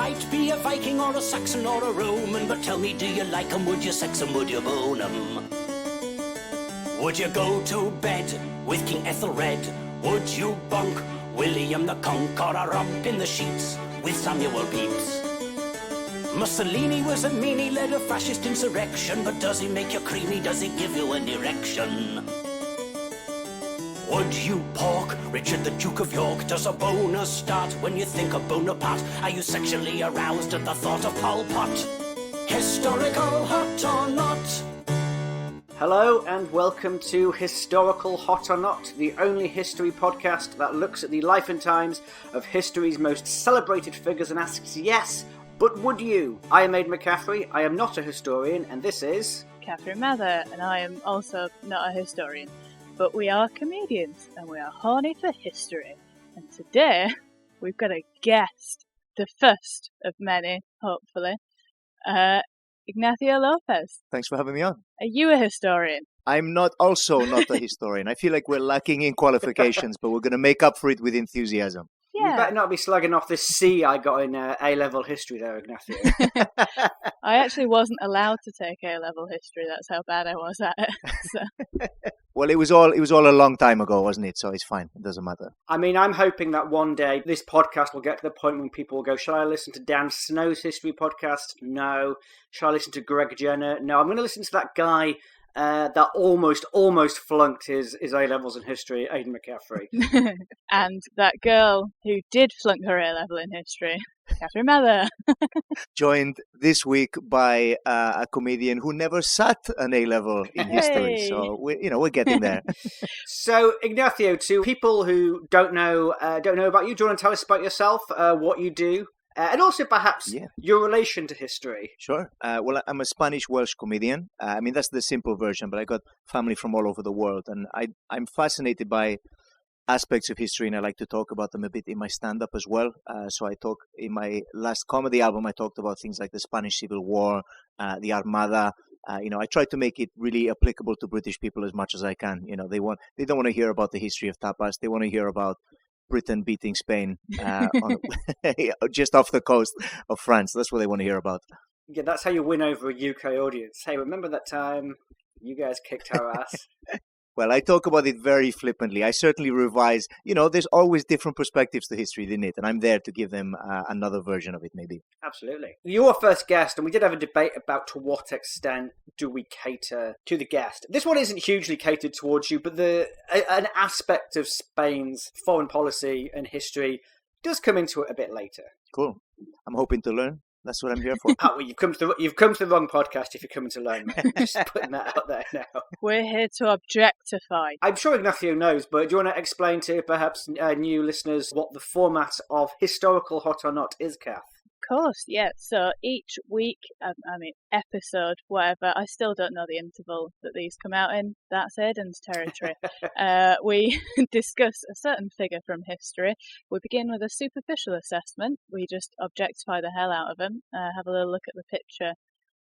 might be a Viking or a Saxon or a Roman, but tell me, do you like 'em? Would you sex 'em? Would you bone 'em? Would you go to bed with King Ethelred? Would you bonk William the Conqueror up in the sheets with Samuel Pepys? Mussolini was a mean, he led a fascist insurrection, but does he make you creamy? Does he give you an erection? Would you pork Richard the Duke of York? Does a boner start when you think of Bonaparte? Are you sexually aroused at the thought of Pol Pot? Historical hot or not? Hello and welcome to Historical Hot or Not, the only history podcast that looks at the life and times of history's most celebrated figures and asks, yes, but would you? I am Aidan McCaffrey, I am not a historian, and this is... Catherine Mather, and I am also not a historian. But we are comedians, and we are horny for history. And today, we've got a guest, the first of many, hopefully, Ignacio Lopez. Thanks for having me on. Are you a historian? I'm not a historian. I feel like we're lacking in qualifications, but we're going to make up for it with enthusiasm. Yeah. You better not be slugging off this C I got in A-level history there, Ignacio. I actually wasn't allowed to take A-level history. That's how bad I was at it. So. Well, it was all a long time ago, wasn't it? So it's fine. It doesn't matter. I mean, I'm hoping that one day this podcast will get to the point when people will go, shall I listen to Dan Snow's history podcast? No. Shall I listen to Greg Jenner? No. I'm going to listen to that guy that almost flunked his A-levels in history, Aidan McCaffrey. And that girl who did flunk her A-level in history, Catherine Mather. Joined this week by a comedian who never sat an A-level in history. So we're getting there. So Ignacio, to people who don't know about you, do you want to tell us about yourself, what you do? And also, perhaps, your relation to history. Sure. Well, I'm a Spanish-Welsh comedian. I mean, that's the simple version, but I got family from all over the world. And I'm fascinated by aspects of history, and I like to talk about them a bit in my stand-up as well. So I talk, in my last comedy album, I talked about things like the Spanish Civil War, the Armada. I try to make it really applicable to British people as much as I can. They don't want to hear about the history of tapas. They want to hear about Britain beating Spain just off the coast of France. That's what they want to hear about. Yeah, that's how you win over a UK audience. Hey, remember that time you guys kicked our ass? Well, I talk about it very flippantly. I certainly revise. There's always different perspectives to history, isn't it? And I'm there to give them another version of it, maybe. Absolutely. You're our first guest, and we did have a debate about to what extent do we cater to the guest. This one isn't hugely catered towards you, but an aspect of Spain's foreign policy and history does come into it a bit later. Cool. I'm hoping to learn. That's what I'm here for. Well, you've come to the wrong podcast if you're coming to learn, mate. Just putting that out there now. We're here to objectify. I'm sure Ignacio knows, but do you want to explain to perhaps new listeners what the format of Historical Hot or Not is, Kath? Of course, yeah. So each week, episode, whatever, I still don't know the interval that these come out in. That's Aidan's territory. We discuss a certain figure from history. We begin with a superficial assessment. We just objectify the hell out of them, have a little look at the picture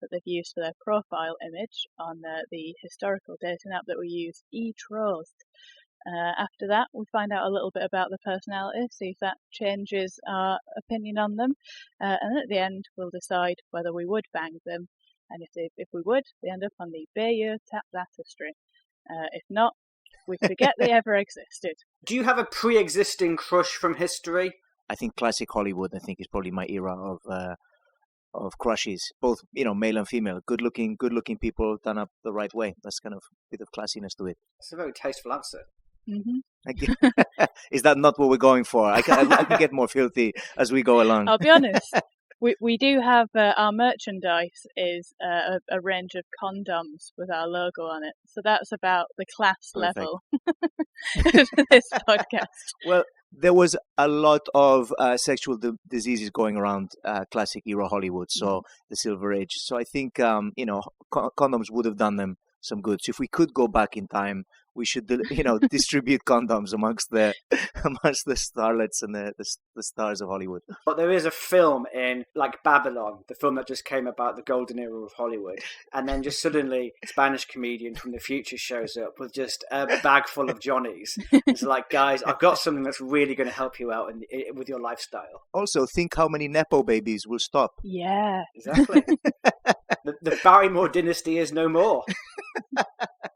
that they've used for their profile image on the historical dating app that we use, eTrost. After that, we find out a little bit about the personality, see if that changes our opinion on them, and at the end, we'll decide whether we would bang them, and if we would, they end up on the Bayeux Tap Tapestry. If not, we forget they ever existed. Do you have a pre-existing crush from history? I think classic Hollywood, is probably my era of crushes, both male and female, good looking people done up the right way. That's kind of a bit of classiness to it. That's a very tasteful answer. Mm-hmm. Is that not what we're going for? I can get more filthy as we go along. I'll be honest. We do have our merchandise is a range of condoms with our logo on it, so that's about the class level of this podcast. Well, there was a lot of sexual diseases going around classic era Hollywood, so the Silver Age. So I think condoms would have done them some good. So if we could go back in time, we should distribute condoms amongst the starlets and the stars of Hollywood. But there is a film in like Babylon, the film that just came about the golden era of Hollywood, and then just suddenly a Spanish comedian from the future shows up with just a bag full of Johnnies. It's like, guys, I've got something that's really going to help you out with your lifestyle. Also, think how many Nepo babies will stop. Yeah. Exactly. The Barrymore dynasty is no more.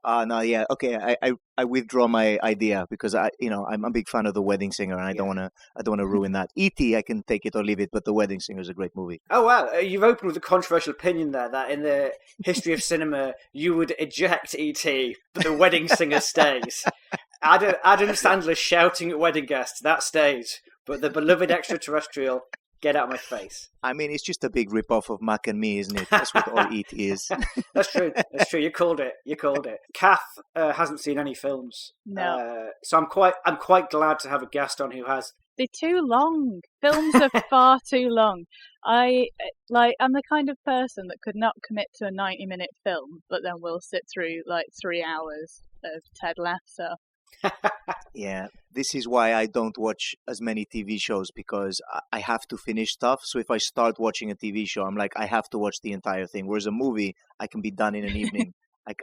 No, yeah, okay. I withdraw my idea because I'm a big fan of The Wedding Singer, and I don't want to ruin that. E.T. I can take it or leave it, but The Wedding Singer is a great movie. Oh wow, you've opened with a controversial opinion there that in the history of cinema you would eject E.T., but The Wedding Singer stays. Adam Sandler shouting at wedding guests, that stays, but the beloved extraterrestrial, get out of my face. I mean, it's just a big rip-off of Mac and Me, isn't it? That's what all E.T. is. That's true. You called it. Kath hasn't seen any films. No. So I'm quite glad to have a guest on who has. They're too long. Films are far too long. I'm the kind of person that could not commit to a 90-minute film, but then will sit through like 3 hours of Ted Lasso. Yeah, this is why I don't watch as many TV shows, because I have to finish stuff. So if I start watching a TV show, I'm like, I have to watch the entire thing. Whereas a movie, I can be done in an evening.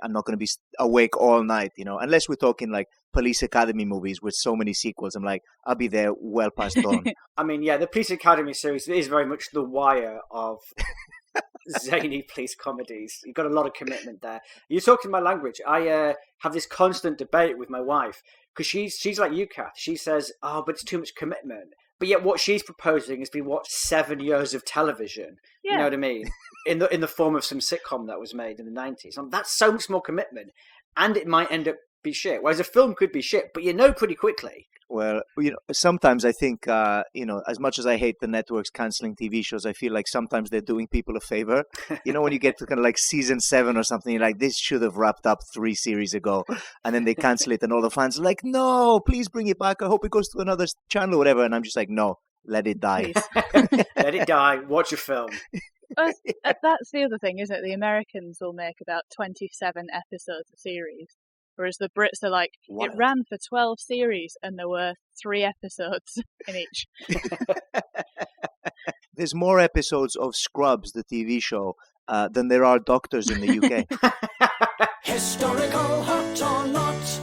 I'm not going to be awake all night, unless we're talking like Police Academy movies with so many sequels. I'm like, I'll be there well past dawn. I mean, yeah, the Police Academy series is very much the Wire of zany police comedies. You've got a lot of commitment there. You're talking my language. I have this constant debate with my wife because she's like you, Kath. She says, "Oh, but it's too much commitment." But yet, what she's proposing is we watch 7 years of television. Yeah. You know what I mean? In the form of some sitcom that was made in the 90s. That's so much more commitment, and it might end up be shit. Whereas a film could be shit, but pretty quickly. Well, sometimes I think, as much as I hate the networks canceling TV shows, I feel like sometimes they're doing people a favor. When you get to kind of like season 7 or something, you're like, this should have wrapped up 3 series ago. And then they cancel it and all the fans are like, no, please bring it back. I hope it goes to another channel or whatever. And I'm just like, no, let it die. Let it die. Watch a film. That's the other thing, isn't it? The Americans will make about 27 episodes a series. Whereas the Brits are like, It ran for 12 series and there were 3 episodes in each. There's more episodes of Scrubs, the TV show, than there are doctors in the UK. Historical hot or not?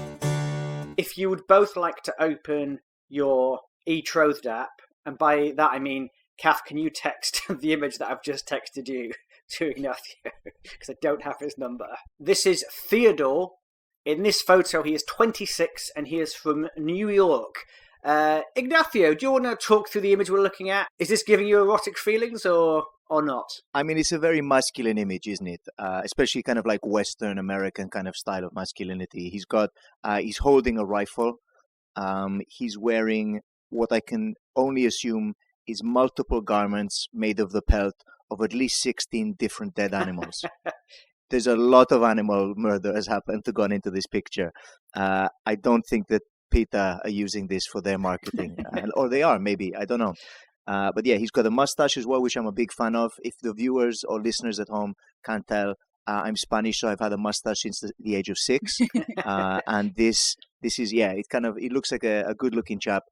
If you would both like to open your eTrothed app, and by that I mean, Kath, can you text the image that I've just texted you to Ignacio? Because I don't have his number. This is Theodore. In this photo, he is 26 and he is from New York. Ignacio, do you want to talk through the image we're looking at? Is this giving you erotic feelings or not? I mean, it's a very masculine image, isn't it? Especially kind of like Western American kind of style of masculinity. He's holding a rifle. He's wearing what I can only assume is multiple garments made of the pelt of at least 16 different dead animals. There's a lot of animal murder has happened to gone into this picture. I don't think that PETA are using this for their marketing. Or they are, maybe. I don't know. But yeah, he's got a mustache as well, which I'm a big fan of. If the viewers or listeners at home can't tell, I'm Spanish, so I've had a mustache since the age of 6. And this is, it looks like a good-looking chap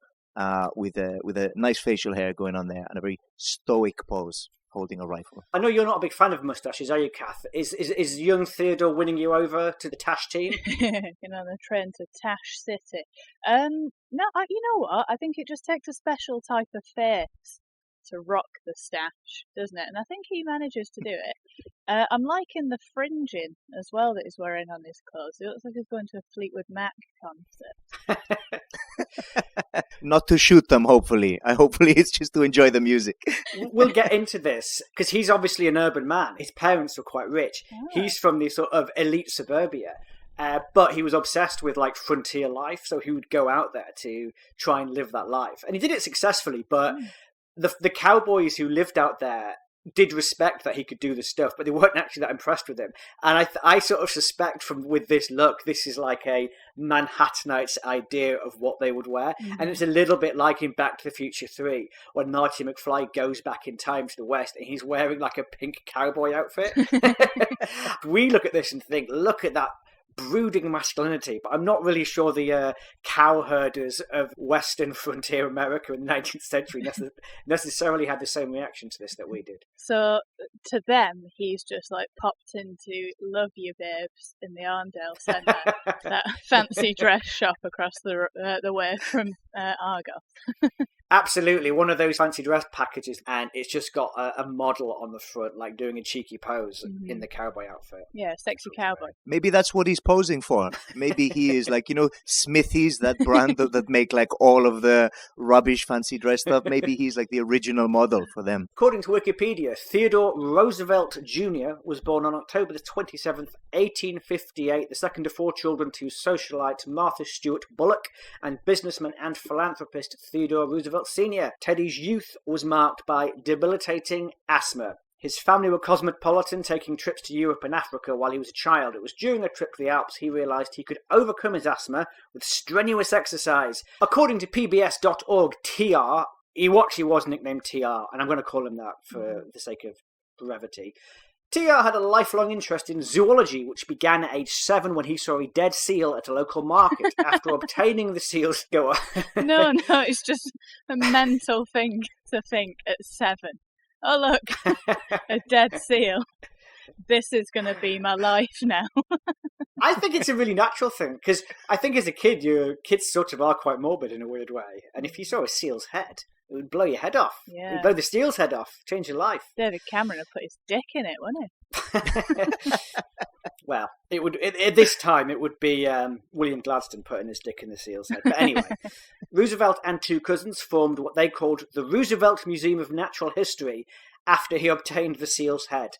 with a nice facial hair going on there and a very stoic pose, holding a rifle. I know you're not a big fan of mustaches, are you, Kath? Is young Theodore winning you over to the Tash team? The train to Tash City. No, you know what? I think it just takes a special type of face to rock the stash, doesn't it? And I think he manages to do it. I'm liking the fringing as well that he's wearing on his clothes. It looks like he's going to a Fleetwood Mac concert. Not to shoot them, hopefully. Hopefully it's just to enjoy the music. We'll get into this, because he's obviously an urban man. His parents were quite rich. Oh. He's from the sort of elite suburbia. But he was obsessed with like frontier life, so he would go out there to try and live that life. And he did it successfully, but the cowboys who lived out there did respect that he could do the stuff, but they weren't actually that impressed with him. And I sort of suspect with this look, this is like a Manhattanite's idea of what they would wear. Mm-hmm. And it's a little bit like in Back to the Future 3, when Marty McFly goes back in time to the West and he's wearing like a pink cowboy outfit. We look at this and think, look at that brooding masculinity, but I'm not really sure the cowherders of Western frontier America in the 19th century necessarily had the same reaction to this that we did. So to them, he's just like popped into Love You Babes in the Arndale Centre, that fancy dress shop across the way from Argos. Absolutely, one of those fancy dress packages, and it's just got a model on the front, like doing a cheeky pose in the cowboy outfit. Yeah, sexy cowboy. Maybe that's what he's posing for. Maybe he is like, Smithy's, that brand that make like all of the rubbish fancy dress stuff. Maybe he's like the original model for them. According to Wikipedia, Theodore Roosevelt Jr. was born on October the 27th, 1858, the second of four children to socialite Martha Stewart Bullock and businessman and philanthropist Theodore Roosevelt Sr. Teddy's youth was marked by debilitating asthma. His family were cosmopolitan, taking trips to Europe and Africa while he was a child. It was during a trip to the Alps he realised he could overcome his asthma with strenuous exercise. According to PBS.org, TR, he actually was nicknamed TR, and I'm going to call him that for the sake of brevity. TR had a lifelong interest in zoology, which began at age 7 when he saw a dead seal at a local market. After obtaining the seal's go on. No, it's just a mental thing to think at 7. Oh, look, a dead seal. This is going to be my life now. I think it's a really natural thing, because I think as a kid, your kids sort of are quite morbid in a weird way. And if you saw a seal's head, it would blow your head off. Yeah. It would blow the seal's head off, change your life. David Cameron would put his dick in it, wouldn't he? Well, it would at this time it would be William Gladstone putting his dick in the seal's head. But anyway, Roosevelt and two cousins formed what they called the Roosevelt Museum of Natural History after he obtained the seal's head.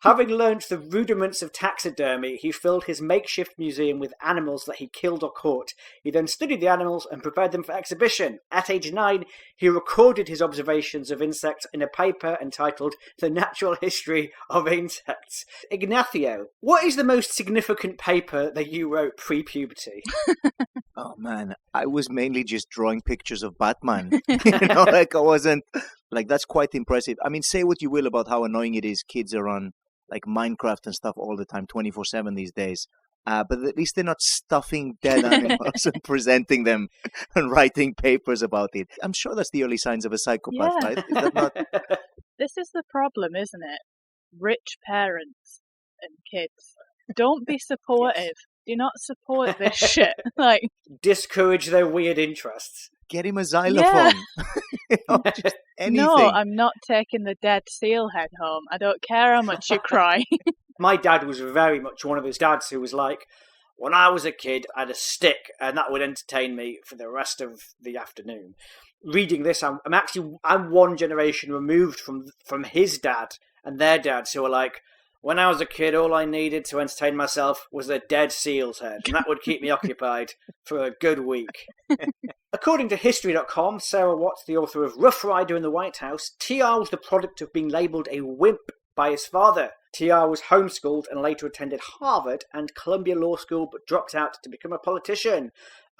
Having learnt the rudiments of taxidermy, he filled his makeshift museum with animals that he killed or caught. He then studied the animals and prepared them for exhibition. At age 9, he recorded his observations of insects in a paper entitled The Natural History of Insects. Ignacio, what is the most significant paper that you wrote pre-puberty? Oh man, I was mainly just drawing pictures of Batman. I wasn't... Like, that's quite impressive. I mean, say what you will about how annoying it is. Kids are on, like, Minecraft and stuff all the time, 24/7 these days. But at least they're not stuffing dead animals and presenting them and writing papers about it. I'm sure that's the early signs of a psychopath, right? Is that not... This is the problem, isn't it? Rich parents and kids. Don't be supportive. Yes. Do not support this shit. Like, discourage their weird interests. Get him a xylophone. Just anything. No, I'm not taking the dead seal head home. I don't care how much you cry. My dad was very much one of those dads who was like, when I was a kid, I had a stick, and that would entertain me for the rest of the afternoon. Reading this, I'm one generation removed from his dad and their dads who are like, when I was a kid, all I needed to entertain myself was a dead seal's head, and that would keep me occupied for a good week. According to History.com, Sarah Watts, the author of Rough Rider in the White House, TR was the product of being labelled a wimp by his father. TR was homeschooled and later attended Harvard and Columbia Law School, but dropped out to become a politician.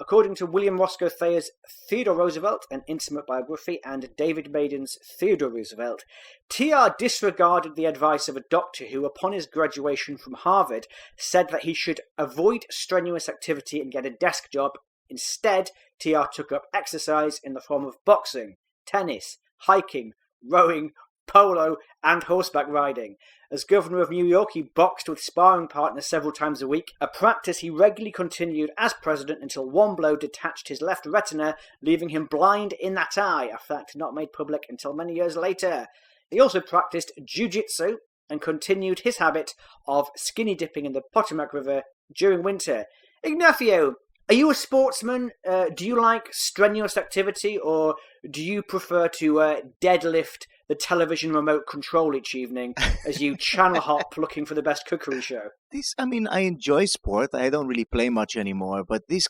According to William Roscoe Thayer's Theodore Roosevelt, an intimate biography, and David Maiden's Theodore Roosevelt, TR disregarded the advice of a doctor who, upon his graduation from Harvard, said that he should avoid strenuous activity and get a desk job. Instead, TR took up exercise in the form of boxing, tennis, hiking, rowing, polo, and horseback riding. As governor of New York, he boxed with sparring partners several times a week, a practice he regularly continued as president until one blow detached his left retina, leaving him blind in that eye, a fact not made public until many years later. He also practiced jiu-jitsu and continued his habit of skinny dipping in the Potomac River during winter. Ignacio, are you a sportsman? Do you like strenuous activity, or do you prefer to deadlift the television remote control each evening as you channel hop looking for the best cookery show? I enjoy sport. I don't really play much anymore, but this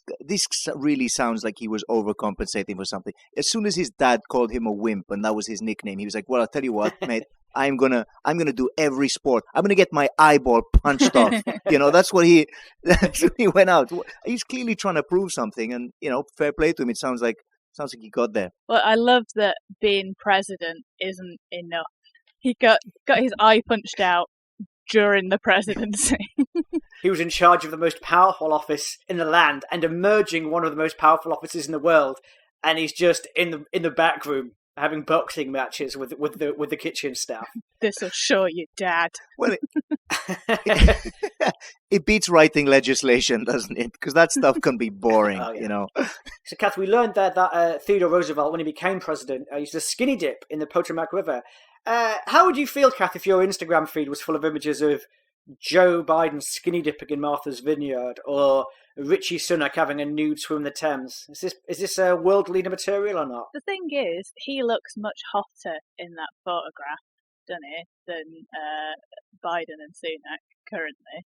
really sounds like he was overcompensating for something. As soon as his dad called him a wimp, and that was his nickname, he was like, well, I'll tell you what, mate, I'm gonna do every sport. I'm gonna get my eyeball punched off. That's what he went out. He's clearly trying to prove something, and fair play to him. It sounds like he got there. Well, I love that being president isn't enough. He got his eye punched out during the presidency. he was in charge of the most powerful office in the land and emerging one of the most powerful offices in the world, and he's just in the back room having boxing matches with the kitchen staff. This'll show you, Dad. Well, it beats writing legislation, doesn't it? Because that stuff can be boring, Oh, yeah. you know. So, Kath, we learned there that Theodore Roosevelt, when he became president, used to skinny dip in the Potomac River. How would you feel, Kath, if your Instagram feed was full of images of Joe Biden skinny dipping in Martha's Vineyard, or Richie Sunak having a nude swim in the Thames? Is this world leader material or not? The thing is, he looks much hotter in that photograph, doesn't he, than Biden and Sunak currently.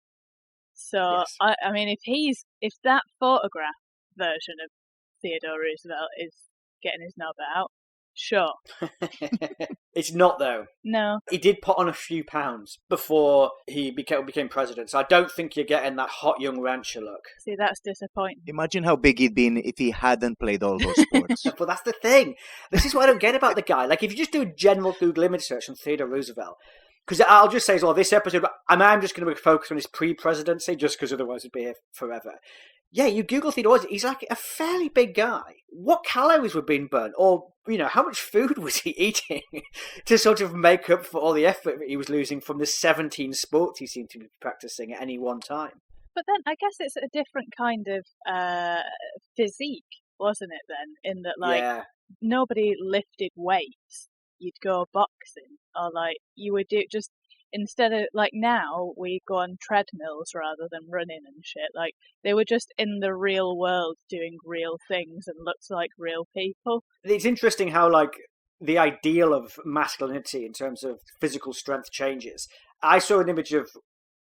So, Yes. I mean, if that photograph version of Theodore Roosevelt is getting his knob out, sure. It's not, though. No. He did put on a few pounds before he became president, so I don't think you're getting that hot young rancher look. See, that's disappointing. Imagine how big he'd been if he hadn't played all those sports. But that's the thing. This is what I don't get about the guy. Like, if you just do a general Google image search on Theodore Roosevelt, because I'll just say as well, this episode, I'm just going to focus on his pre-presidency, just because otherwise it'd be here forever. Yeah, you Google Theodore, he's like a fairly big guy. What calories were being burnt? Or, how much food was he eating to sort of make up for all the effort that he was losing from the 17 sports he seemed to be practicing at any one time? But then I guess it's a different kind of physique, wasn't it then? In that, Yeah. nobody lifted weights. You'd go boxing, or you would do just, instead of, now we go on treadmills rather than running and shit. They were just in the real world doing real things and looked like real people. It's interesting how, the ideal of masculinity in terms of physical strength changes. I saw an image of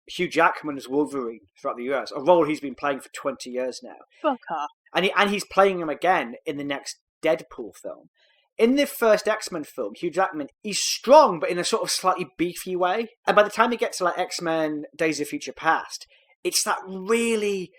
Hugh Jackman as Wolverine throughout the US, a role he's been playing for 20 years now. Fuck off. And he's playing him again in the next Deadpool film. In the first X-Men film, Hugh Jackman, he's strong, but in a sort of slightly beefy way. And by the time he gets to X-Men Days of Future Past, it's that really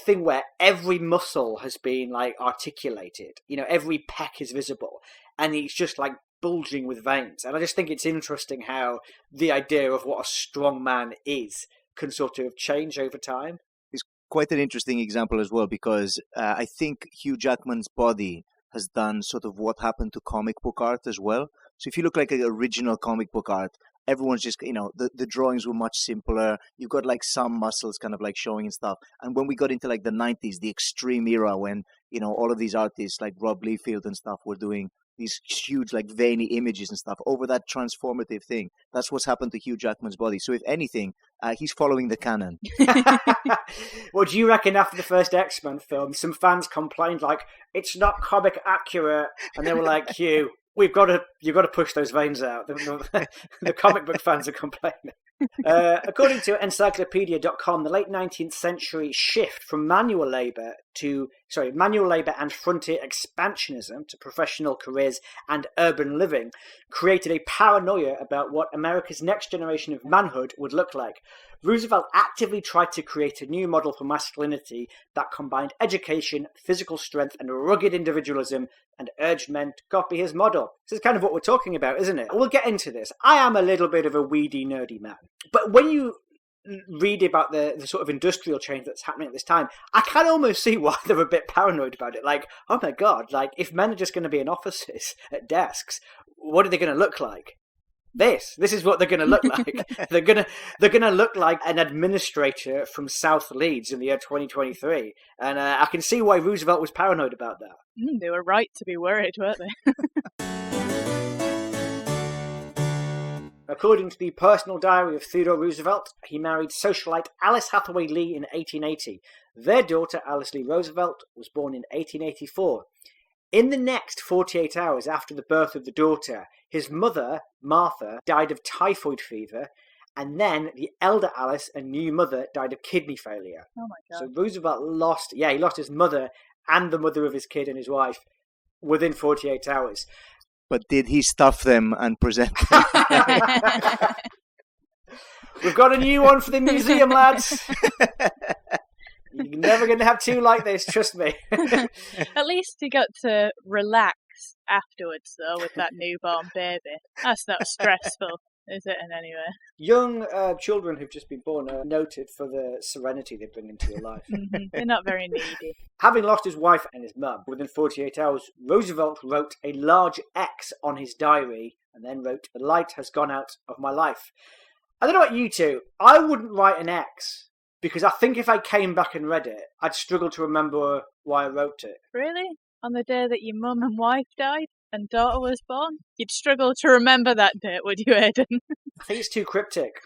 thing where every muscle has been articulated. Every pec is visible, and he's just bulging with veins. And I just think it's interesting how the idea of what a strong man is can sort of change over time. It's quite an interesting example as well, because I think Hugh Jackman's body has done sort of what happened to comic book art as well. So if you look at original comic book art, everyone's just, the drawings were much simpler. You've got some muscles kind of showing and stuff. And when we got into the 90s, the extreme era when, all of these artists like Rob Liefeld and stuff were doing these huge veiny images and stuff over that transformative thing. That's what's happened to Hugh Jackman's body. So if anything, he's following the canon. What do you reckon after the first X-Men film? Some fans complained it's not comic accurate, and they were like, Hugh, you've got to push those veins out. The comic book fans are complaining. According to encyclopedia.com, the late 19th century shift from manual labour and frontier expansionism to professional careers and urban living created a paranoia about what America's next generation of manhood would look like. Roosevelt actively tried to create a new model for masculinity that combined education, physical strength, and rugged individualism, and urged men to copy his model. This is kind of what we're talking about, isn't it? We'll get into this. I am a little bit of a weedy, nerdy man. But when you read about the sort of industrial change that's happening at this time, I can almost see why they're a bit paranoid about it. Oh my God, if men are just going to be in offices at desks, what are they going to look like? This is what they're going to look like. They're going to look like an administrator from South Leeds in the year 2023. And I can see why Roosevelt was paranoid about that. They were right to be worried, weren't they? According to the personal diary of Theodore Roosevelt, he married socialite Alice Hathaway Lee in 1880. Their daughter, Alice Lee Roosevelt, was born in 1884. In the next 48 hours after the birth of the daughter, his mother, Martha, died of typhoid fever, and then the elder Alice, a new mother, died of kidney failure. Oh my God. So Roosevelt lost his mother and the mother of his kid and his wife within 48 hours. But did he stuff them and present them? We've got a new one for the museum, lads. You're never going to have two like this, trust me. At least he got to relax afterwards, though, with that newborn baby. That's not stressful. is it in any way? Young children who've just been born are noted for the serenity they bring into your life. They're not very needy. Having lost his wife and his mum within 48 hours, Roosevelt wrote a large X on his diary and then wrote, "The light has gone out of my life." I don't know about you two. I wouldn't write an X because I think if I came back and read it, I'd struggle to remember why I wrote it. Really? On the day that your mum and wife died and daughter was born? You'd struggle to remember that date, would you, Aidan? I think it's too cryptic.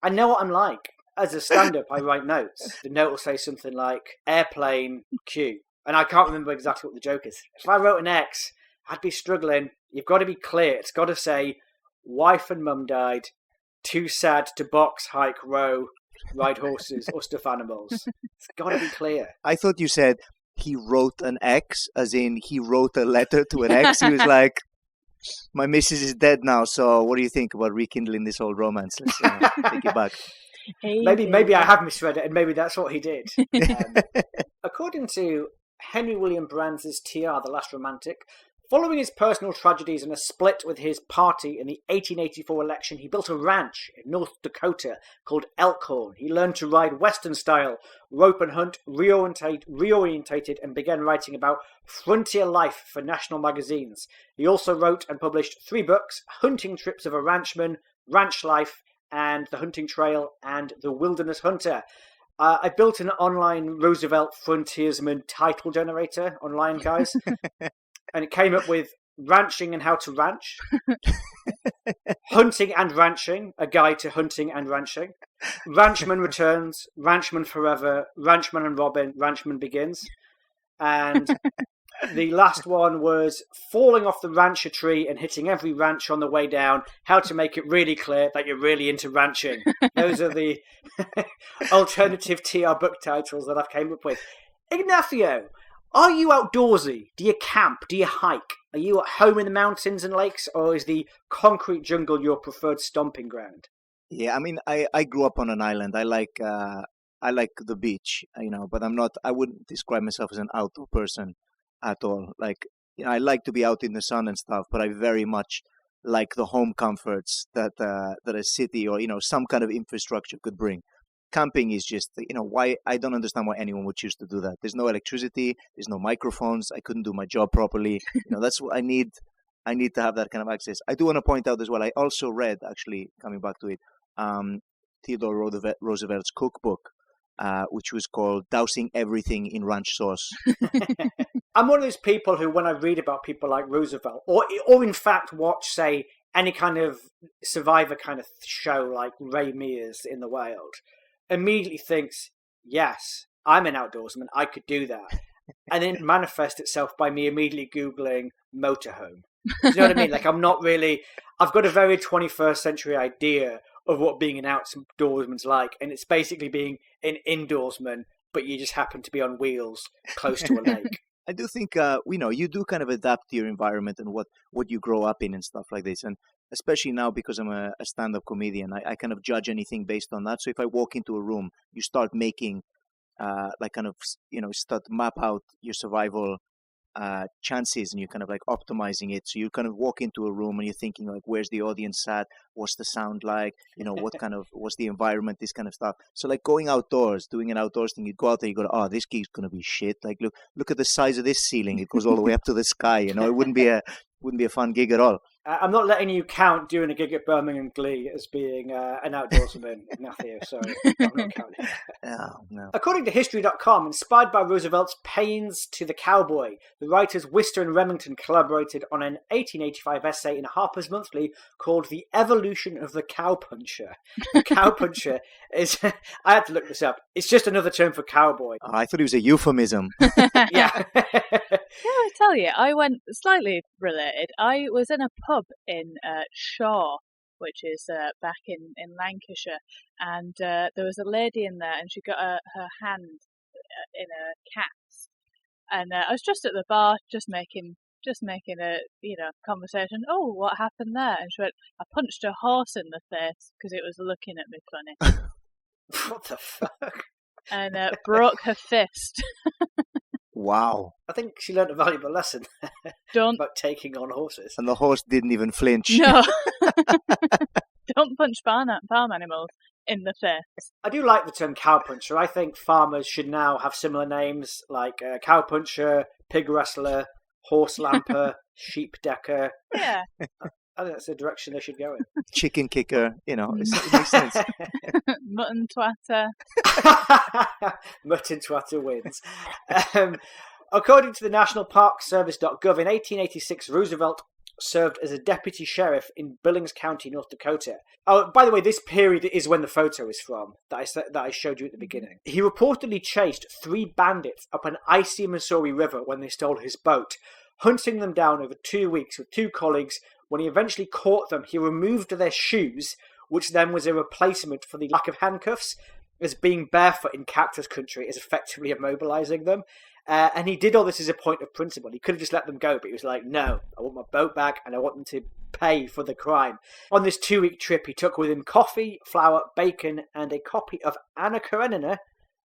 I know what I'm like. As a stand-up, I write notes. The note will say something like, airplane, Q. And I can't remember exactly what the joke is. If I wrote an X, I'd be struggling. You've got to be clear. It's got to say, wife and mum died, too sad to box, hike, row, ride horses, or stuff animals. It's got to be clear. I thought you said he wrote an X, as in he wrote a letter to an ex. He was like, my missus is dead now, so what do you think about rekindling this old romance? Let's take it back. Maybe I have misread it, and maybe that's what he did. According to Henry William Brands' TR, The Last Romantic, following his personal tragedies and a split with his party in the 1884 election, he built a ranch in North Dakota called Elkhorn. He learned to ride Western style, rope and hunt, reorientated, and began writing about frontier life for national magazines. He also wrote and published 3 books: Hunting Trips of a Ranchman, Ranch Life, and The Hunting Trail, and The Wilderness Hunter. I built an online Roosevelt frontiersman title generator online, guys. And it came up with ranching and how to ranch, hunting and ranching, a guide to hunting and ranching, Ranchman Returns, Ranchman Forever, Ranchman and Robin, Ranchman Begins. And the last one was falling off the rancher tree and hitting every ranch on the way down, how to make it really clear that you're really into ranching. Those are the alternative TR book titles that I've came up with. Ignacio, are you outdoorsy? Do you camp? Do you hike? Are you at home in the mountains and lakes, or is the concrete jungle your preferred stomping ground? Yeah, I mean, I grew up on an island. I like the beach, but I wouldn't describe myself as an outdoor person at all. Like, I like to be out in the sun and stuff, but I very much like the home comforts that a city or some kind of infrastructure could bring. Camping is just, why I don't understand why anyone would choose to do that. There's no electricity, there's no microphones. I couldn't do my job properly. That's what I need. I need to have that kind of access. I do want to point out as well, I also read, actually, coming back to it, Theodore Roosevelt's cookbook, which was called Dousing Everything in Ranch Sauce. I'm one of those people who, when I read about people like Roosevelt, or in fact watch, say, any kind of survivor kind of show like Ray Mears in the Wild, immediately thinks, yes, I'm an outdoorsman, I could do that. And then manifest itself by me immediately Googling motorhome. Do you know what I mean? Like, I've got a very 21st century idea of what being an outdoorsman's like, and it's basically being an indoorsman, but you just happen to be on wheels close to a lake. I do think, you do kind of adapt to your environment and what you grow up in and stuff like this. And especially now, because I'm a stand-up comedian, I kind of judge anything based on that. So if I walk into a room, you start making, start map out your survival chances, and you're kind of like optimizing it. So you kind of walk into a room and you're thinking like, where's the audience at? What's the sound like? What's the environment? This kind of stuff. So like going outdoors, doing an outdoors thing, you go out there, you go, oh, this gig's gonna be shit. Like look at the size of this ceiling. It goes all the way up to the sky. It wouldn't be a fun gig at all. I'm not letting you count doing a gig at Birmingham Glee as being an outdoorsman, Ignacio. Sorry, I'm not counting. No. According to History.com, inspired by Roosevelt's Pains to the Cowboy, the writers Wister and Remington collaborated on an 1885 essay in Harper's Monthly called The Evolution of the Cowpuncher. The cowpuncher is, I had to look this up, it's just another term for cowboy. Oh, I thought it was a euphemism. Yeah. I tell you, I went slightly related. I was in a pub in Shaw, which is back in Lancashire, and there was a lady in there, and she got her hand in a cat's, and I was just at the bar, just making a conversation. Oh, what happened there? And she went, I punched a horse in the face because it was looking at me funny. What the fuck? And broke her fist. Wow. I think she learned a valuable lesson Don't. about taking on horses. And the horse didn't even flinch. No. Don't punch farm animals in the face. I do like the term cowpuncher. I think farmers should now have similar names like cowpuncher, pig wrestler, horse lamper, sheep decker. Yeah. I think that's the direction they should go in. Chicken kicker, it makes sense. Mutton twatter. Mutton twatter wins. According to the National Park Service.gov, in 1886, Roosevelt served as a deputy sheriff in Billings County, North Dakota. Oh, by the way, this period is when the photo is from that I showed you at the beginning. He reportedly chased 3 bandits up an icy Missouri River when they stole his boat, hunting them down over 2 weeks with 2 colleagues. When he eventually caught them, he removed their shoes, which then was a replacement for the lack of handcuffs, as being barefoot in cactus country is effectively immobilizing them. And he did all this as a point of principle. He could have just let them go, but he was like, no, I want my boat back and I want them to pay for the crime. On this 2-week trip, he took with him coffee, flour, bacon, and a copy of Anna Karenina,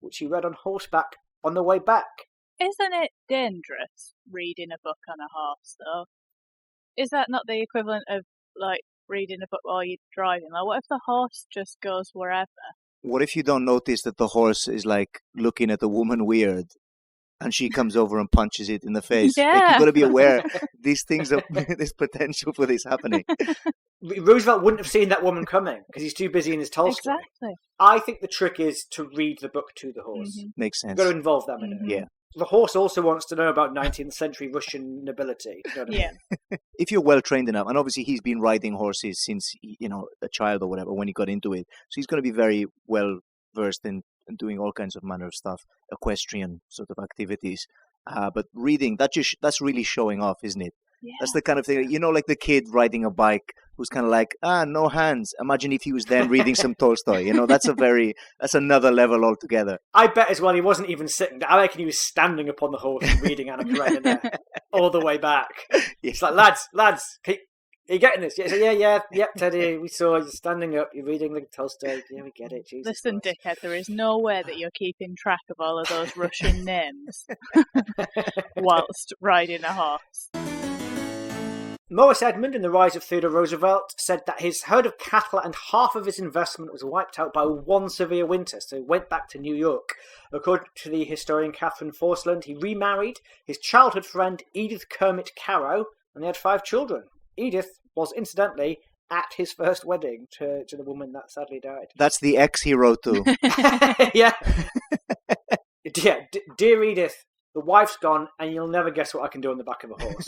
which he read on horseback on the way back. Isn't it dangerous reading a book on a horse, though? Is that not the equivalent of, like, reading a book while you're driving? Like, what if the horse just goes wherever? What if you don't notice that the horse is, like, looking at the woman weird? And she comes over and punches it in the face. Yeah. Like, you've got to be aware these things are there's potential for this happening. Roosevelt wouldn't have seen that woman coming because he's too busy in his Tolstoy. Exactly. I think the trick is to read the book to the horse. Mm-hmm. Makes sense. You've got to involve them in it. Yeah. The horse also wants to know about 19th century Russian nobility. You know what I mean? Yeah. If you're well trained enough, and obviously he's been riding horses since, a child or whatever, when he got into it. So he's going to be very well versed in doing all kinds of manner of stuff, equestrian sort of activities. But reading, that's really showing off, isn't it? Yeah. That's the kind of thing, like the kid riding a bike who's kind of like, no hands. Imagine if he was then reading some Tolstoy. That's another level altogether. I bet as well he wasn't even sitting. I reckon he was standing upon the horse reading Anna Karenina all the way back. It's like, lads, are you getting this? Yeah, Teddy, we saw you standing up, you're reading the Tolstoy. Yeah, we get it, Jesus Listen, Christ. dickhead, there is no way that you're keeping track of all of those Russian names whilst riding a horse. Morris Edmund, in The Rise of Theodore Roosevelt, said that his herd of cattle and half of his investment was wiped out by one severe winter, so he went back to New York. According to the historian Catherine Forsland, he remarried his childhood friend Edith Kermit Carow, and they had 5 children. Edith was, incidentally, at his first wedding to the woman that sadly died. That's the ex he wrote to. Yeah. Dear Edith, the wife's gone, and you'll never guess what I can do on the back of a horse.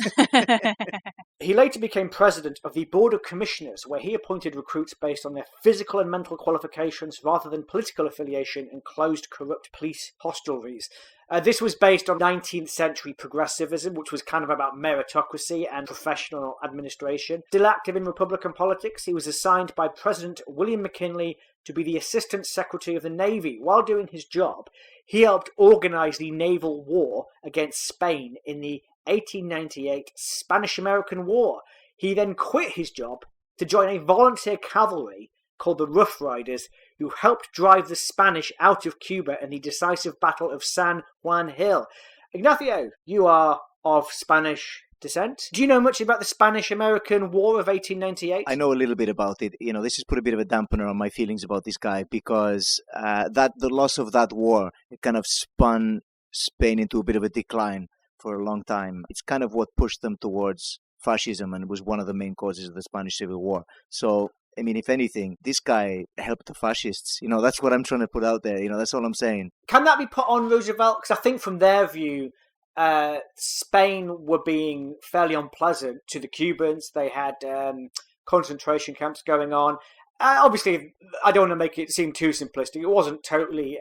He later became president of the Board of Commissioners, where he appointed recruits based on their physical and mental qualifications rather than political affiliation, and closed corrupt police hostelries. This was based on 19th century progressivism, which was kind of about meritocracy and professional administration. Still active in Republican politics, he was assigned by President William McKinley to be the Assistant Secretary of the Navy. While doing his job, he helped organize the naval war against Spain in the 1898 Spanish-American War. He then quit his job to join a volunteer cavalry called the Rough Riders, who helped drive the Spanish out of Cuba in the decisive Battle of San Juan Hill. Ignacio, you are of Spanish descent. Do you know much about the Spanish-American War of 1898? I know a little bit about it. This has put a bit of a dampener on my feelings about this guy because the loss of that war, it kind of spun Spain into a bit of a decline for a long time. It's kind of what pushed them towards fascism and was one of the main causes of the Spanish Civil War. So, if anything, this guy helped the fascists. That's what I'm trying to put out there. That's all I'm saying. Can that be put on Roosevelt? Because I think from their view, Spain were being fairly unpleasant to the Cubans. They had concentration camps going on. Obviously, I don't want to make it seem too simplistic. It wasn't totally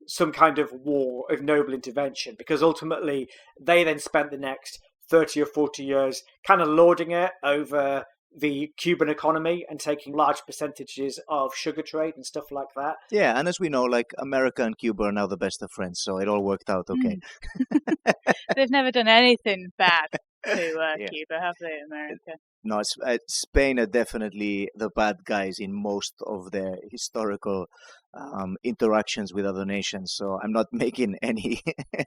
some kind of war of noble intervention, because ultimately they then spent the next 30 or 40 years kind of lording it over the Cuban economy and taking large percentages of sugar trade and stuff like that. Yeah, and as we know, America and Cuba are now the best of friends, so it all worked out okay. They've never done anything bad. to Cuba, have they, America? No, Spain are definitely the bad guys in most of their historical interactions with other nations. So I'm not making any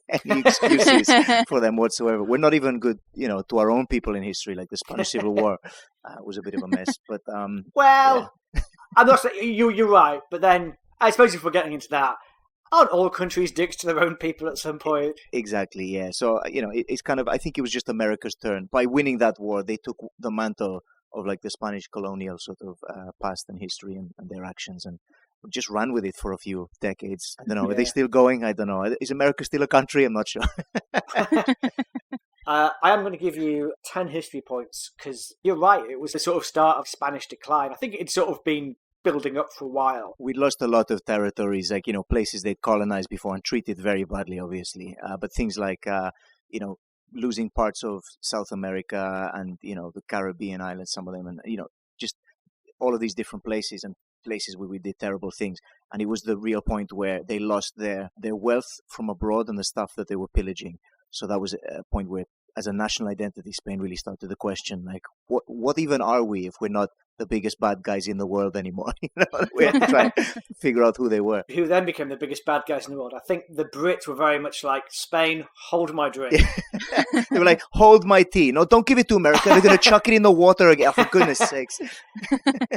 excuses for them whatsoever. We're not even good, to our own people in history. Like the Spanish Civil War was a bit of a mess. But well, I'm not saying you're right. But then I suppose if we're getting into that, aren't all countries dicks to their own people at some point? Exactly, yeah. So, it's kind of, I think it was just America's turn. By winning that war, they took the mantle of like the Spanish colonial sort of past and history and their actions and just ran with it for a few decades. I don't know. Are they still going? I don't know. Is America still a country? I'm not sure. I am going to give you 10 history points because you're right. It was the sort of start of Spanish decline. I think it'd sort of been building up for a while. We lost a lot of territories, like, places they'd colonized before and treated very badly, obviously. But things like, losing parts of South America and, the Caribbean islands, some of them, and, just all of these different places and places where we did terrible things. And it was the real point where they lost their wealth from abroad and the stuff that they were pillaging. So that was a point where, as a national identity, Spain really started to question, like, what even are we if we're not the biggest bad guys in the world anymore? We had to try and figure out who they were. Who then became the biggest bad guys in the world? I think the Brits were very much like, Spain, hold my drink. They were like, hold my tea. No, don't give it to America. They're going to chuck it in the water again, for goodness sakes.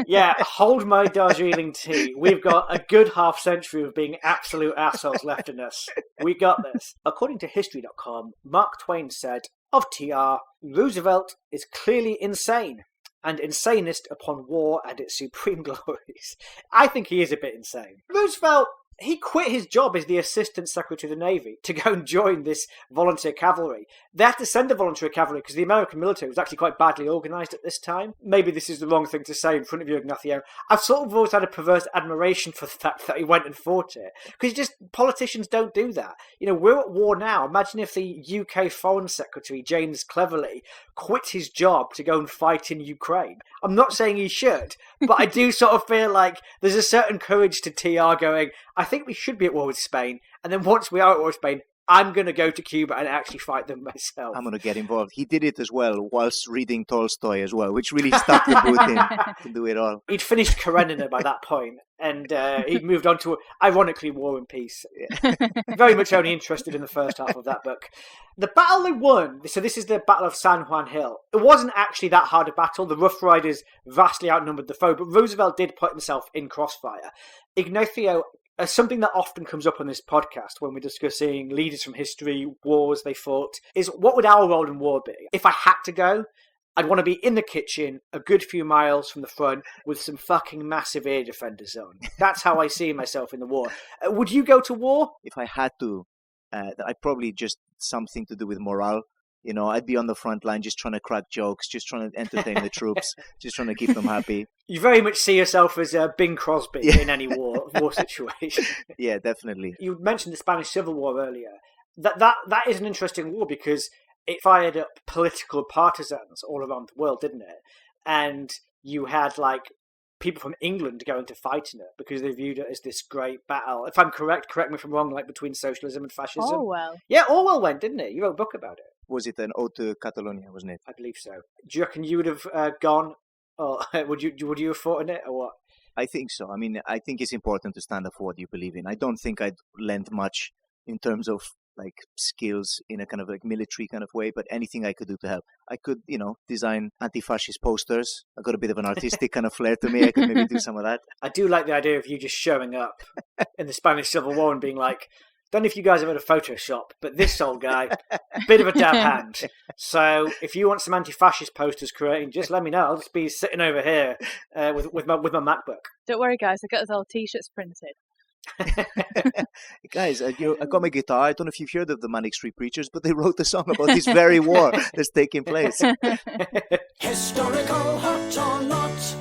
Yeah, hold my Darjeeling tea. We've got a good half century of being absolute assholes left in us. We got this. According to History.com, Mark Twain said, of TR, Roosevelt is clearly insane and insanest upon war and its supreme glories. I think he is a bit insane. Roosevelt, he quit his job as the Assistant Secretary of the Navy to go and join this volunteer cavalry. They had to send the volunteer cavalry because the American military was actually quite badly organised at this time. Maybe this is the wrong thing to say in front of you, Ignacio. I've sort of always had a perverse admiration for the fact that he went and fought it. Because politicians don't do that. We're at war now. Imagine if the UK Foreign Secretary, James Cleverly, quit his job to go and fight in Ukraine. I'm not saying he should, but I do sort of feel like there's a certain courage to TR going, I think we should be at war with Spain, and then once we are at war with Spain, I'm going to go to Cuba and actually fight them myself. I'm going to get involved. He did it as well whilst reading Tolstoy as well, which really stuck the boot in to do it all. He'd finished Karenina by that point, and he'd moved on to, ironically, War and Peace. Very much only interested in the first half of that book. The battle they won, so this is the Battle of San Juan Hill. It wasn't actually that hard a battle. The Rough Riders vastly outnumbered the foe, but Roosevelt did put himself in crossfire. Ignacio, something that often comes up on this podcast when we're discussing leaders from history, wars they fought, is what would our role in war be? If I had to go, I'd want to be in the kitchen a good few miles from the front with some fucking massive air defenders on. That's how I see myself in the war. Would you go to war? If I had to, I'd probably just something to do with morale. I'd be on the front line just trying to crack jokes, just trying to entertain the troops, just trying to keep them happy. You very much see yourself as Bing Crosby in any war situation. Yeah, definitely. You mentioned the Spanish Civil War earlier. That is an interesting war because it fired up political partisans all around the world, didn't it? And you had people from England going to fight in it because they viewed it as this great battle. If I'm correct me if I'm wrong, between socialism and fascism. Orwell. Yeah, Orwell went, didn't he? You wrote a book about it. Was it an ode to Catalonia, wasn't it? I believe so. Do you reckon you would have gone, or would you have fought in it, or what? I think so. I mean, I think it's important to stand up for what you believe in. I don't think I'd lend much in terms of skills in a kind of military kind of way, but anything I could do to help. I could, design anti-fascist posters. I got a bit of an artistic kind of flair to me. I could maybe do some of that. I do like the idea of you just showing up in the Spanish Civil War and being like, don't know if you guys have had a Photoshop, but this old guy, bit of a dab hand. So if you want some anti-fascist posters creating, just let me know. I'll just be sitting over here with my MacBook. Don't worry, guys. I got us all T-shirts printed. Guys, I got my guitar. I don't know if you've heard of the Manic Street Preachers, but they wrote a song about this very war that's taking place. Historical hot or not?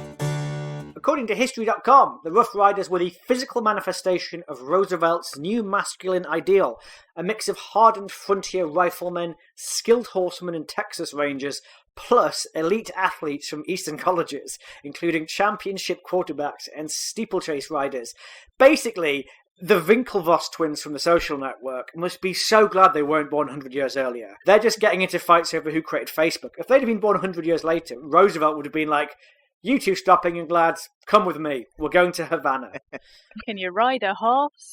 According to History.com, the Rough Riders were the physical manifestation of Roosevelt's new masculine ideal, a mix of hardened frontier riflemen, skilled horsemen and Texas Rangers, plus elite athletes from Eastern colleges, including championship quarterbacks and steeplechase riders. Basically, The Winklevoss twins from The Social Network must be so glad they weren't born 100 years earlier. They're just getting into fights over who created Facebook. If they'd have been born 100 years later, Roosevelt would have been like, "You two stop England lads, come with me. We're going to Havana." Can you ride a horse?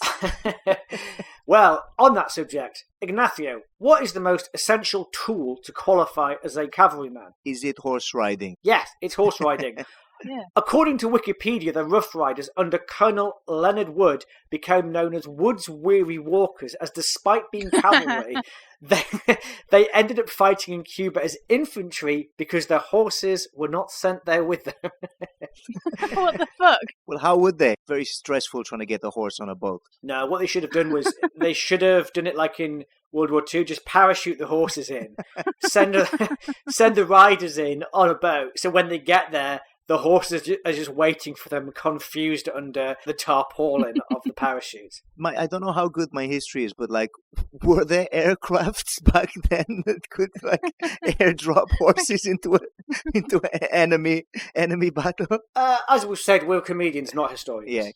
Well, on that subject, Ignacio, what is the most essential tool to qualify as a cavalryman? Is it horse riding? Yes, it's horse riding. Yeah. According to Wikipedia, the Rough Riders under Colonel Leonard Wood became known as Wood's Weary Walkers, as despite being cavalry, they ended up fighting in Cuba as infantry because their horses were not sent there with them. What the fuck? Well, how would they? Very stressful trying to get a horse on a boat. No, what they should have done was they should have done it like in World War II, just parachute the horses in, send the riders in on a boat, so when they get there, the horses are just waiting for them, confused under the tarpaulin of the parachute. I don't know how good my history is, but like, were there aircrafts back then that could like airdrop horses into an enemy battle? As we've said, we're comedians, not historians. Yeah,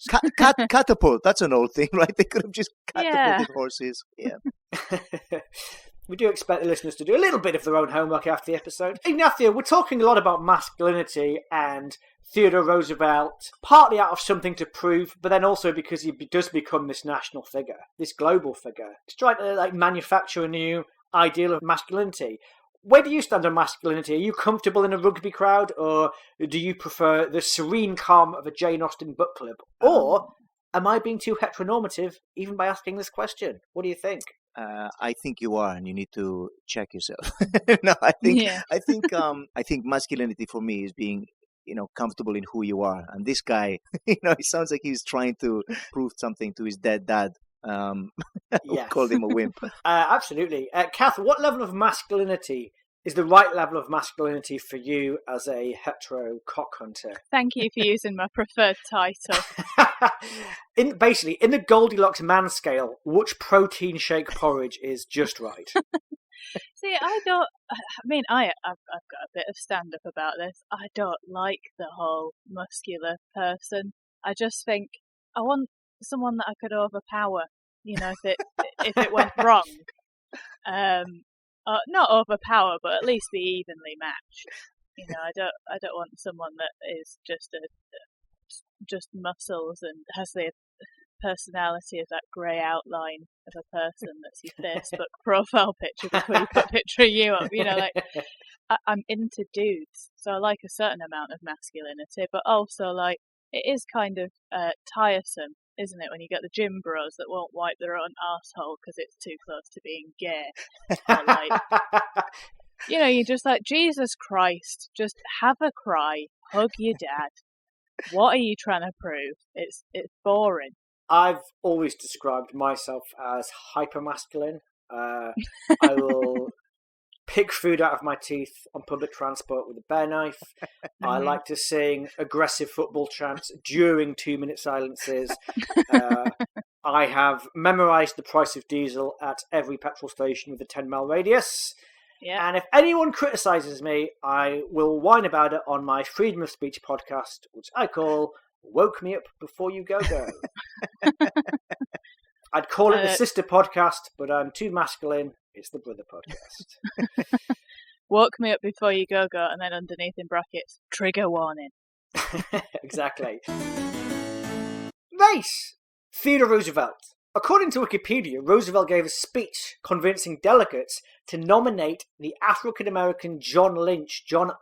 catapult. That's an old thing, right? They could have just catapulted horses. Yeah. We do expect the listeners to do a little bit of their own homework after the episode. Ignacio, we're talking a lot about masculinity and Theodore Roosevelt, partly out of something to prove, but then also because he does become this national figure, this global figure. He's trying to manufacture a new ideal of masculinity. Where do you stand on masculinity? Are you comfortable in a rugby crowd, or do you prefer the serene calm of a Jane Austen book club? Or am I being too heteronormative even by asking this question? What do you think? I think you are, and you need to check yourself. No, I think masculinity for me is being, comfortable in who you are. And this guy, it sounds like he's trying to prove something to his dead dad. Who called him a wimp. Absolutely. Kath, what level of masculinity is the right level of masculinity for you as a hetero cock hunter? Thank you for using my preferred title. In the Goldilocks man scale, which protein shake porridge is just right? See, I've got a bit of stand-up about this. I don't like the whole muscular person. I just think I want someone that I could overpower, if it went wrong. Not overpower, but at least be evenly matched. I don't want someone that is just muscles and has the personality of that grey outline of a person that's your Facebook profile picture before you put a picture of you up. I'm into dudes, so I like a certain amount of masculinity, but also it is kind of tiresome, isn't it, when you get the gym bros that won't wipe their own arsehole because it's too close to being gay. Or you're just like, Jesus Christ, just have a cry, hug your dad. What are you trying to prove? It's boring. I've always described myself as hyper-masculine. I will pick food out of my teeth on public transport with a bare knife. I like to sing aggressive football chants during 2-minute silences. I have memorised the price of diesel at every petrol station with a 10-mile radius. Yeah. And if anyone criticises me, I will whine about it on my Freedom of Speech podcast, which I call Woke Me Up Before You Go Go. I'd call it the sister podcast, but I'm too masculine. It's the brother podcast. Woke me up before you go, and then underneath in brackets, trigger warning. Exactly. Race! Theodore Roosevelt. According to Wikipedia, Roosevelt gave a speech convincing delegates to nominate the African-American John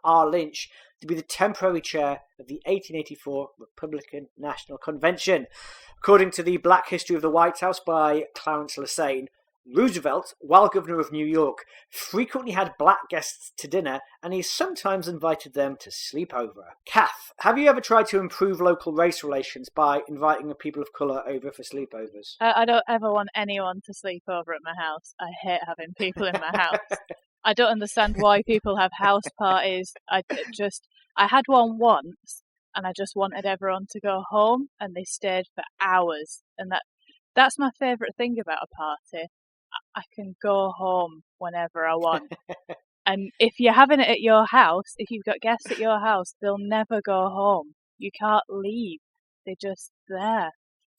R. Lynch, to be the temporary chair of the 1884 Republican National Convention. According to the Black History of the White House by Clarence Lassagne, Roosevelt, while governor of New York, frequently had black guests to dinner, and he sometimes invited them to sleep over. Kath, have you ever tried to improve local race relations by inviting people of colour over for sleepovers? I don't ever want anyone to sleep over at my house. I hate having people in my house. I don't understand why people have house parties. I had one once, and I just wanted everyone to go home, and they stayed for hours. And that's my favourite thing about a party. I can go home whenever I want. And if you're having it at your house, if you've got guests at your house, they'll never go home. You can't leave. They're just there.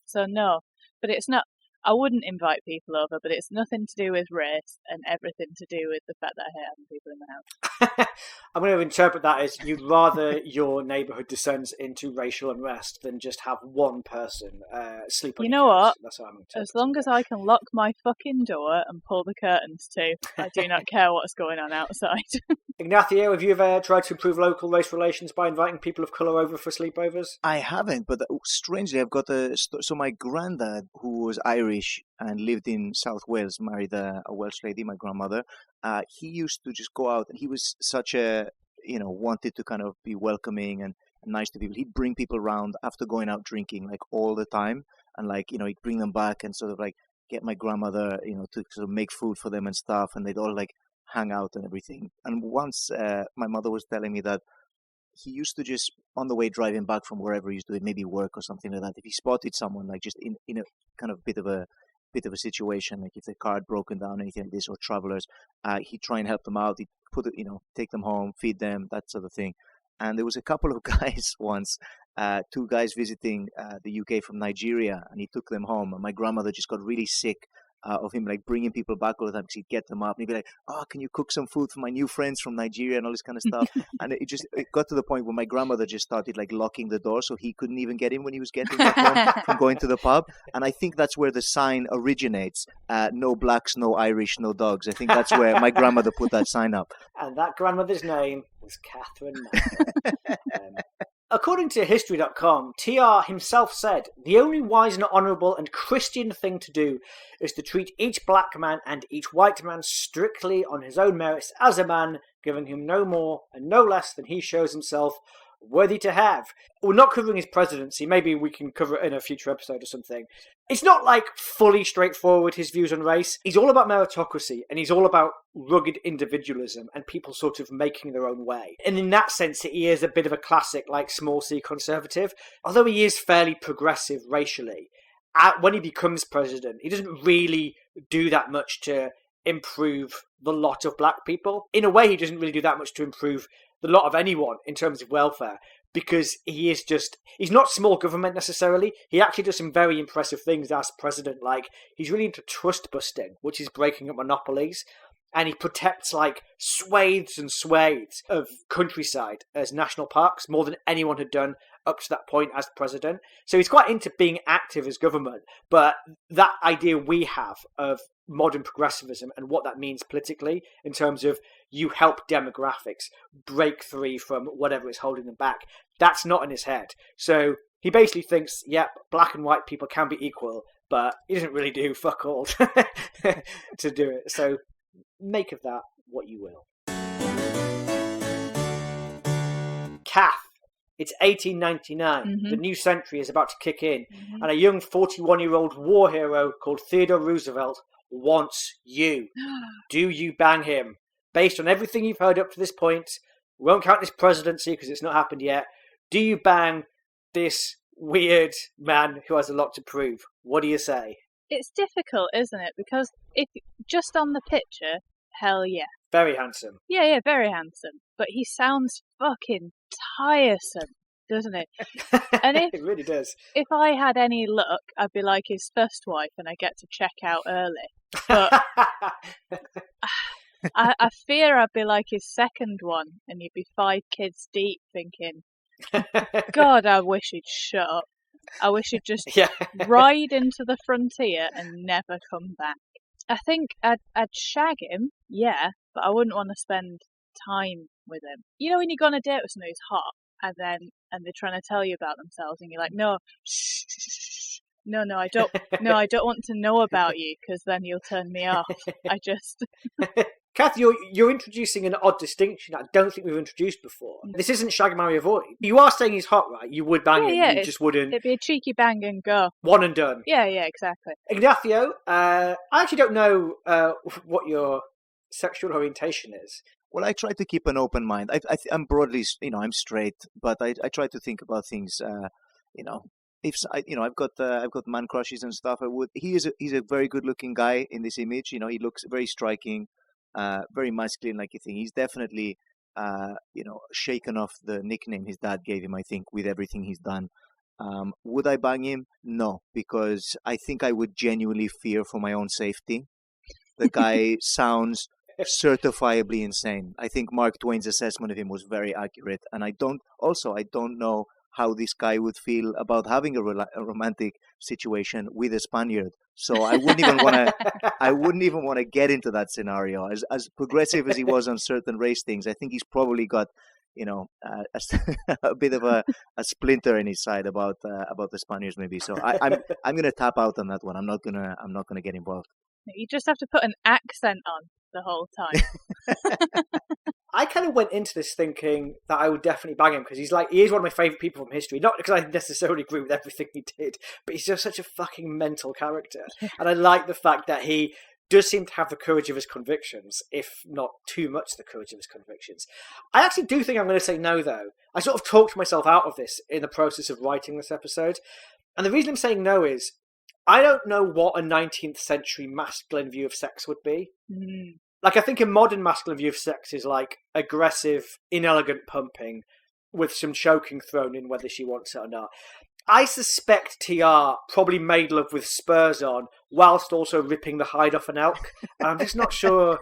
So no. But it's not. I wouldn't invite people over, but it's nothing to do with race and everything to do with the fact that I hate having people in the house. I'm going to interpret that as you'd rather your neighbourhood descends into racial unrest than just have one person sleep on You your know couch. what? That's how I'm As long as I can lock my fucking door and pull the curtains too, I do not care what's going on outside. Ignacio, have you ever tried to improve local race relations by inviting people of colour over for sleepovers? I haven't, but strangely, I've got so my granddad, who was Irish and lived in South Wales, married a Welsh lady, my grandmother. He used to just go out, and he was such a, wanted to kind of be welcoming and nice to people. He'd bring people around after going out drinking, like all the time, and like, he'd bring them back and sort of like get my grandmother, to sort of make food for them and stuff, and they'd all like hang out and everything. And once my mother was telling me that he used to just, on the way driving back from wherever he's doing, maybe work or something like that, if he spotted someone like just in a kind of bit of a situation, like if the car had broken down, anything like this, or travelers, he'd try and help them out. He'd take them home, feed them, that sort of thing. And there was a couple of guys once, two guys visiting the UK from Nigeria, and he took them home. And my grandmother just got really sick of him like bringing people back all the time, because he'd get them up and he'd be like, "Oh, can you cook some food for my new friends from Nigeria?" and all this kind of stuff. And it got to the point where my grandmother just started like locking the door, so he couldn't even get in when he was getting back home from going to the pub. And I think that's where the sign originates: no blacks, no Irish, no dogs. I think that's where my grandmother put that sign up. And that grandmother's name was Catherine Mather. According to History.com, TR himself said, "The only wise and honourable and Christian thing to do is to treat each black man and each white man strictly on his own merits as a man, giving him no more and no less than he shows himself worthy to have." We're not covering his presidency. Maybe we can cover it in a future episode or something. It's not like fully straightforward, his views on race. He's all about meritocracy, and he's all about rugged individualism and people sort of making their own way. And in that sense, he is a bit of a classic, like, small c conservative. Although he is fairly progressive racially, when he becomes president, he doesn't really do that much to improve the lot of black people. In a way, he doesn't really do that much to improve the lot of anyone in terms of welfare, because he's not small government necessarily. He actually does some very impressive things as president. Like, he's really into trust busting, which is breaking up monopolies. And he protects like swathes and swathes of countryside as national parks, more than anyone had done up to that point as president. So he's quite into being active as government. But that idea we have of modern progressivism and what that means politically, in terms of you help demographics break free from whatever is holding them back, that's not in his head. So he basically thinks, yep, black and white people can be equal, but he doesn't really do fuck all to do it. So make of that what you will. Kath. It's 1899. Mm-hmm. The new century is about to kick in, and a young 41-year-old war hero called Theodore Roosevelt wants you. Do you bang him? Based on everything you've heard up to this point, we won't count this presidency because it's not happened yet. Do you bang this weird man who has a lot to prove? What do you say? It's difficult, isn't it? Because if just on the picture, hell yeah. Very handsome. Yeah, very handsome. But he sounds fucking tiresome, doesn't it? And It really does. if I had any luck, I'd be like his first wife and I get to check out early. But I fear I'd be like his second one and he'd be 5 kids deep thinking, God, I wish he'd shut up. I wish he'd just ride into the frontier and never come back. I think I'd shag him, yeah, but I wouldn't want to spend time with him. You know when you go on a date with someone who's hot and they're trying to tell you about themselves and you're like, no, shh, no, I don't want to know about you because then you'll turn me off. Kath, you're introducing an odd distinction I don't think we've introduced before. This isn't shag, marry, avoid. You are saying he's hot, right? You would bang him, you just wouldn't. It'd be a cheeky bang and go. One and done. Yeah, exactly. Ignacio, I actually don't know what your sexual orientation is. Well, I try to keep an open mind. I'm broadly, I'm straight, but I try to think about things, I've got man crushes and stuff. He's a very good looking guy in this image. He looks very striking. Very masculine, like you think. He's definitely, shaken off the nickname his dad gave him, I think, with everything he's done. Would I bang him? No, because I think I would genuinely fear for my own safety. The guy sounds certifiably insane. I think Mark Twain's assessment of him was very accurate, and I don't know how this guy would feel about having a romantic situation with a Spaniard. So I wouldn't even want to. I wouldn't even want to get into that scenario. As progressive as he was on certain race things, I think he's probably got, a bit of a splinter in his side about the Spaniards, maybe. So I'm gonna tap out on that one. I'm not gonna get involved. You just have to put an accent on the whole time. I kind of went into this thinking that I would definitely bang him because he is one of my favourite people from history. Not because I necessarily agree with everything he did, but he's just such a fucking mental character. And I like the fact that he does seem to have the courage of his convictions, if not too much the courage of his convictions. I actually do think I'm going to say no, though. I sort of talked myself out of this in the process of writing this episode. And the reason I'm saying no is I don't know what a 19th century masculine view of sex would be. Mm. Like, I think a modern masculine view of sex is like aggressive, inelegant pumping with some choking thrown in whether she wants it or not. I suspect TR probably made love with spurs on whilst also ripping the hide off an elk. And I'm just not sure